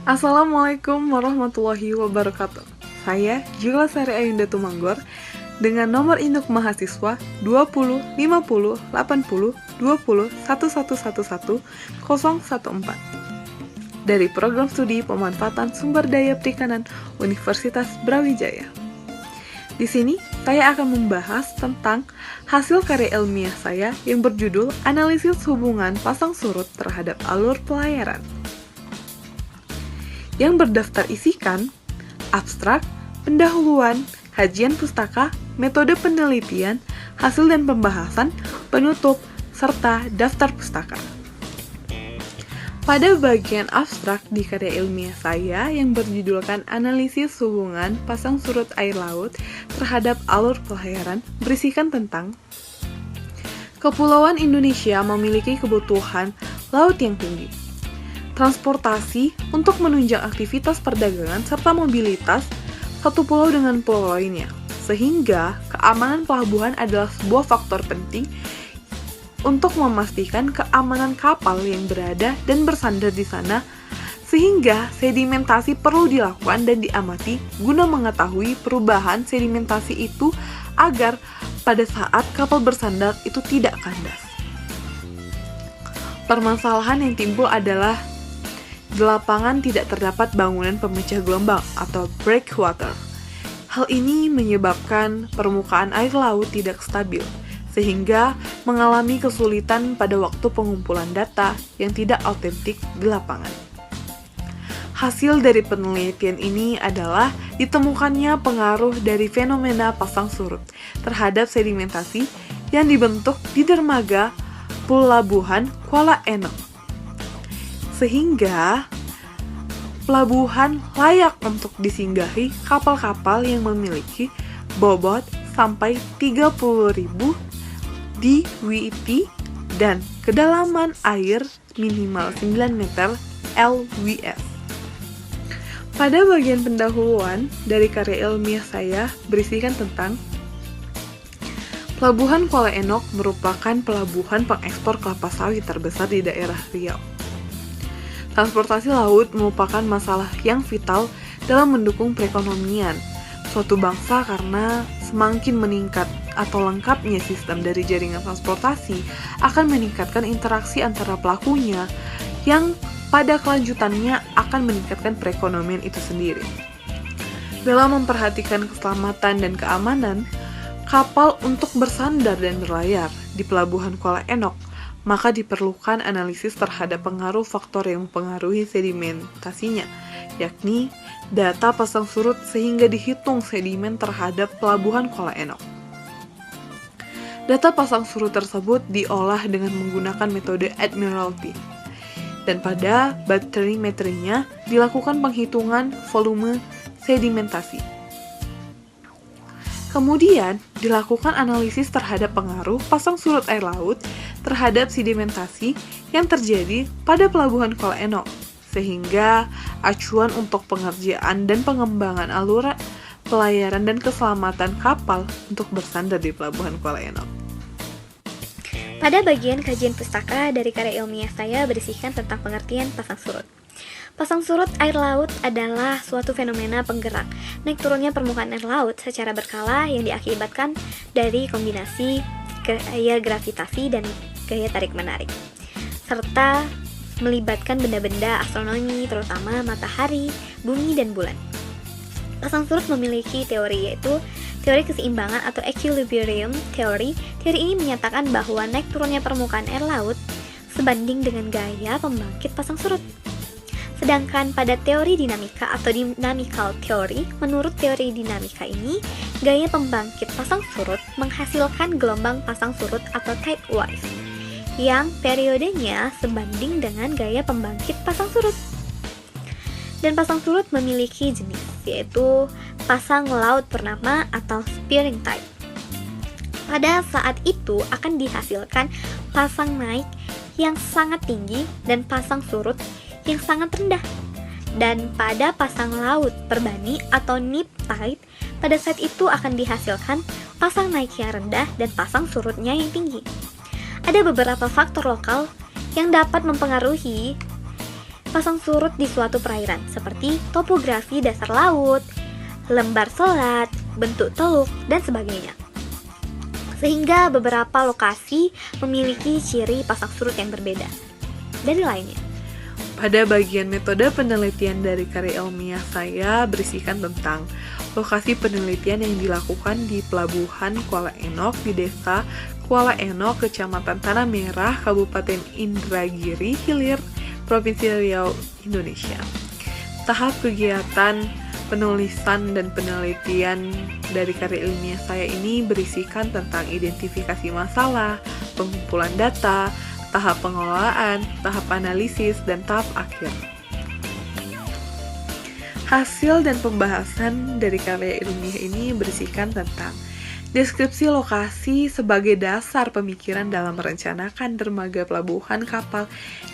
Assalamualaikum warahmatullahi wabarakatuh. Saya Jula Sari Ayunda Tumanggor dengan nomor induk mahasiswa 20 50 80 20 1111 014 dari Program Studi Pemanfaatan Sumber Daya Perikanan Universitas Brawijaya. Di sini, saya akan membahas tentang hasil karya ilmiah saya yang berjudul Analisis Hubungan Pasang Surut Terhadap Alur Pelayaran. Yang berdaftar isikan abstrak, pendahuluan, kajian pustaka, metode penelitian, hasil dan pembahasan, penutup, serta daftar pustaka. Pada bagian abstrak di karya ilmiah saya yang berjudulkan Analisis Hubungan Pasang Surut Air Laut Terhadap Alur Pelayaran berisikan tentang Kepulauan Indonesia memiliki kebutuhan laut yang tinggi, transportasi untuk menunjang aktivitas perdagangan serta mobilitas satu pulau dengan pulau lainnya, sehingga keamanan pelabuhan adalah sebuah faktor penting untuk memastikan keamanan kapal yang berada dan bersandar di sana, sehingga sedimentasi perlu dilakukan dan diamati guna mengetahui perubahan sedimentasi itu agar pada saat kapal bersandar itu tidak kandas. Permasalahan yang timbul adalah di lapangan tidak terdapat bangunan pemecah gelombang atau breakwater. Hal ini menyebabkan permukaan air laut tidak stabil, sehingga mengalami kesulitan pada waktu pengumpulan data yang tidak autentik di lapangan. Hasil dari penelitian ini adalah ditemukannya pengaruh dari fenomena pasang surut terhadap sedimentasi yang dibentuk di dermaga Pelabuhan Kuala Enok, sehingga pelabuhan layak untuk disinggahi kapal-kapal yang memiliki bobot sampai 30.000 DWP dan kedalaman air minimal 9 meter LWS. Pada bagian pendahuluan dari karya ilmiah saya berisikan tentang Pelabuhan Kuala Enok merupakan pelabuhan pengekspor kelapa sawit terbesar di daerah Riau. Transportasi laut merupakan masalah yang vital dalam mendukung perekonomian suatu bangsa karena semakin meningkat atau lengkapnya sistem dari jaringan transportasi akan meningkatkan interaksi antara pelakunya yang pada kelanjutannya akan meningkatkan perekonomian itu sendiri. Dalam memperhatikan keselamatan dan keamanan kapal untuk bersandar dan berlayar di Pelabuhan Kuala Enok, maka diperlukan analisis terhadap pengaruh faktor yang mempengaruhi sedimentasinya, yakni data pasang surut sehingga dihitung sedimen terhadap Pelabuhan Kuala Enok. Data pasang surut tersebut diolah dengan menggunakan metode Admiralty, dan pada baterimetrinya dilakukan penghitungan volume sedimentasi. Kemudian dilakukan analisis terhadap pengaruh pasang surut air laut terhadap sedimentasi yang terjadi pada Pelabuhan Kuala Enok, sehingga acuan untuk pengerjaan dan pengembangan alur pelayaran dan keselamatan kapal untuk bersandar di Pelabuhan Kuala Enok. Pada bagian kajian pustaka dari karya ilmiah saya berisikan tentang pengertian pasang surut. Pasang surut air laut adalah suatu fenomena penggerak naik turunnya permukaan air laut secara berkala yang diakibatkan dari kombinasi gaya gravitasi dan gaya tarik-menarik, serta melibatkan benda-benda astronomi terutama matahari, bumi, dan bulan. Pasang surut memiliki teori yaitu teori keseimbangan atau equilibrium theory. Teori ini menyatakan bahwa naik turunnya permukaan air laut sebanding dengan gaya pembangkit pasang surut. Sedangkan pada teori dinamika atau dynamical theory, menurut teori dinamika ini, gaya pembangkit pasang surut menghasilkan gelombang pasang surut atau tide waves yang periodenya sebanding dengan gaya pembangkit pasang surut. Dan pasang surut memiliki jenis, yaitu pasang laut purnama atau spring tide. Pada saat itu akan dihasilkan pasang naik yang sangat tinggi dan pasang surut yang sangat rendah. Dan pada pasang laut perbani atau neap tide, pada saat itu akan dihasilkan pasang naik yang rendah dan pasang surutnya yang tinggi. Ada beberapa faktor lokal yang dapat mempengaruhi pasang surut di suatu perairan, seperti topografi dasar laut, lembar selat, bentuk teluk, dan sebagainya. Sehingga beberapa lokasi memiliki ciri pasang surut yang berbeda dari lainnya. Pada bagian metode penelitian dari karya ilmiah saya berisikan tentang lokasi penelitian yang dilakukan di Pelabuhan Kuala Enok di Desa Kuala Enok, Kecamatan Tanah Merah, Kabupaten Indragiri Hilir, Provinsi Riau, Indonesia. Tahap kegiatan penulisan dan penelitian dari karya ilmiah saya ini berisikan tentang identifikasi masalah, pengumpulan data, tahap pengelolaan, tahap analisis, dan tahap akhir. Hasil dan pembahasan dari karya ilmiah ini berisikan tentang deskripsi lokasi sebagai dasar pemikiran dalam merencanakan dermaga pelabuhan kapal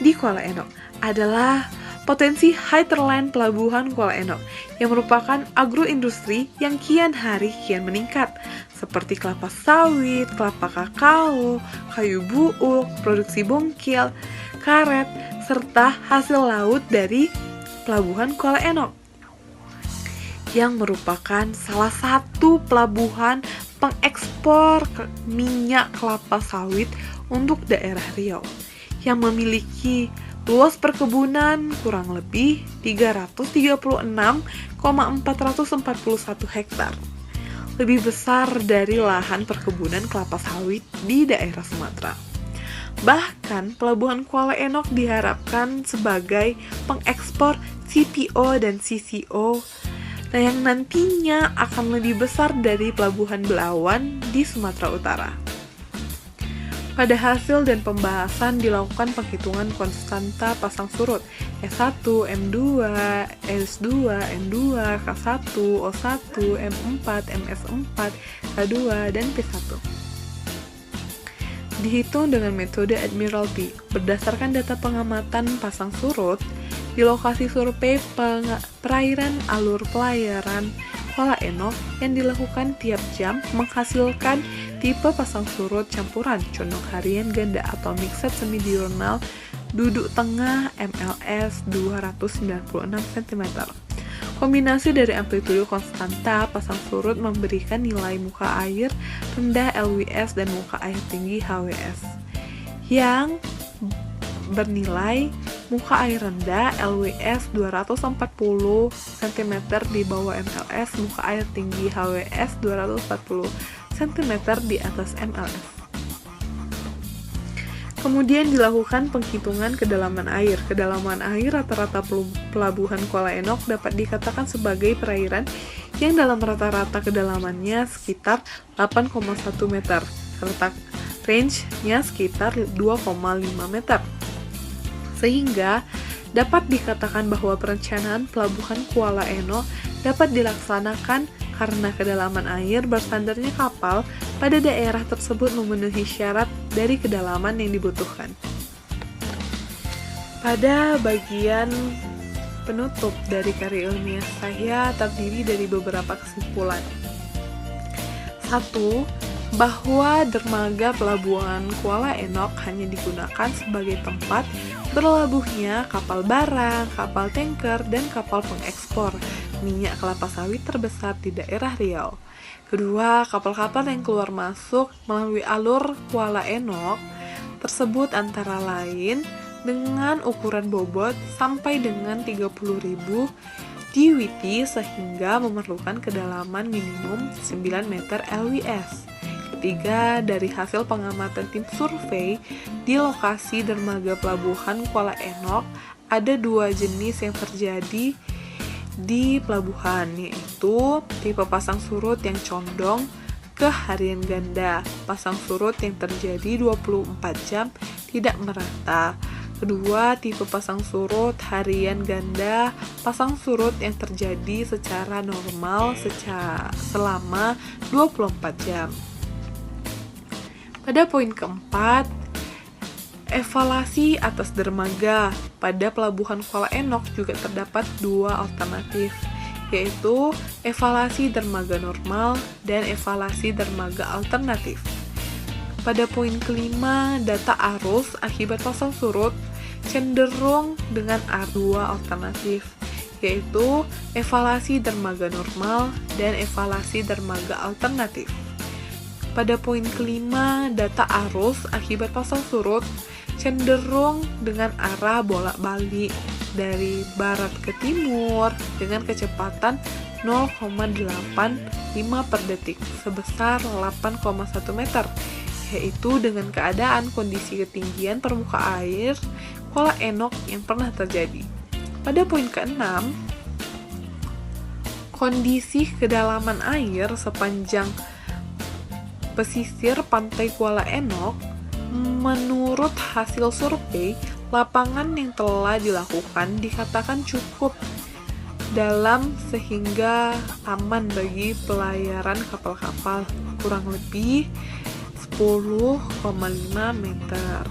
di Kuala Enok adalah potensi hinterland Pelabuhan Kuala Enok yang merupakan agroindustri yang kian hari kian meningkat, seperti kelapa sawit, kelapa kakao, kayu buuk, produksi bongkil, karet, serta hasil laut dari Pelabuhan Kuala Enok yang merupakan salah satu pelabuhan pengekspor minyak kelapa sawit untuk daerah Riau yang memiliki luas perkebunan kurang lebih 336,441 hektar, lebih besar dari lahan perkebunan kelapa sawit di daerah Sumatera. Bahkan, Pelabuhan Kuala Enok diharapkan sebagai pengekspor CPO dan CCO yang nantinya akan lebih besar dari Pelabuhan Belawan di Sumatera Utara. Pada hasil dan pembahasan dilakukan penghitungan konstanta pasang surut S1, M2, S2, N2, K1, O1, M4, MS4, K2, dan P1. Dihitung dengan metode Admiralty berdasarkan data pengamatan pasang surut di lokasi survei perairan alur pelayaran Kuala Enok yang dilakukan tiap jam menghasilkan tipe pasang surut campuran condong harian ganda atau mixed semidiurnal duduk tengah MLS 296 cm. Kombinasi dari amplitudo konstanta pasang surut memberikan nilai muka air rendah LWS dan muka air tinggi HWS yang bernilai muka air rendah LWS 240 cm di bawah MLS, muka air tinggi HWS 240 cm di atas MLS. Kemudian dilakukan penghitungan kedalaman air. Kedalaman air rata-rata Pelabuhan Kuala Enok dapat dikatakan sebagai perairan yang dalam rata-rata kedalamannya sekitar 8,1 meter, serta range-nya sekitar 2,5 meter. Sehingga dapat dikatakan bahwa perencanaan Pelabuhan Kuala Enok dapat dilaksanakan karena kedalaman air berstandarnya kapal pada daerah tersebut memenuhi syarat dari kedalaman yang dibutuhkan. Pada bagian penutup dari karya ilmiah saya terdiri dari beberapa kesimpulan. 1. Bahwa dermaga Pelabuhan Kuala Enok hanya digunakan sebagai tempat berlabuhnya kapal barang, kapal tanker, dan kapal pengekspor minyak kelapa sawit terbesar di daerah Riau. Kedua, kapal-kapal yang keluar masuk melalui alur Kuala Enok tersebut antara lain dengan ukuran bobot sampai dengan 30.000 DWT sehingga memerlukan kedalaman minimum 9 meter LWS. Ketiga, dari hasil pengamatan tim survei di lokasi dermaga Pelabuhan Kuala Enok ada dua jenis yang terjadi di pelabuhan, yaitu tipe pasang surut yang condong ke harian ganda, pasang surut yang terjadi 24 jam tidak merata. Kedua, tipe pasang surut harian ganda, pasang surut yang terjadi secara normal selama 24 jam. Pada poin keempat, evaluasi atas dermaga. Pada Pelabuhan Kuala Enok juga terdapat dua alternatif, yaitu evaluasi dermaga normal dan evaluasi dermaga alternatif. Pada poin kelima, data arus akibat pasang surut cenderung dengan dua alternatif, yaitu evaluasi dermaga normal dan evaluasi dermaga alternatif. Pada poin kelima, data arus akibat pasang surut cenderung dengan arah bolak-balik dari barat ke timur dengan kecepatan 0,85 per detik sebesar 8,1 meter, yaitu dengan keadaan kondisi ketinggian permukaan air Kuala Enok yang pernah terjadi. Pada poin ke-6, kondisi kedalaman air sepanjang pesisir pantai Kuala Enok. Menurut hasil survei, lapangan yang telah dilakukan dikatakan cukup dalam sehingga aman bagi pelayaran kapal-kapal, kurang lebih 10,5 meter.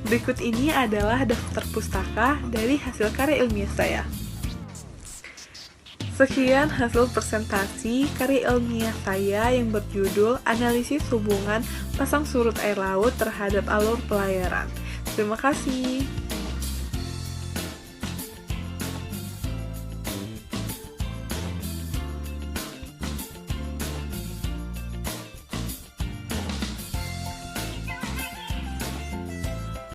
Berikut ini adalah daftar pustaka dari hasil karya ilmiah saya. Sekian hasil presentasi karya ilmiah saya yang berjudul Analisis Hubungan Pasang Surut Air Laut terhadap Alur Pelayaran. Terima kasih.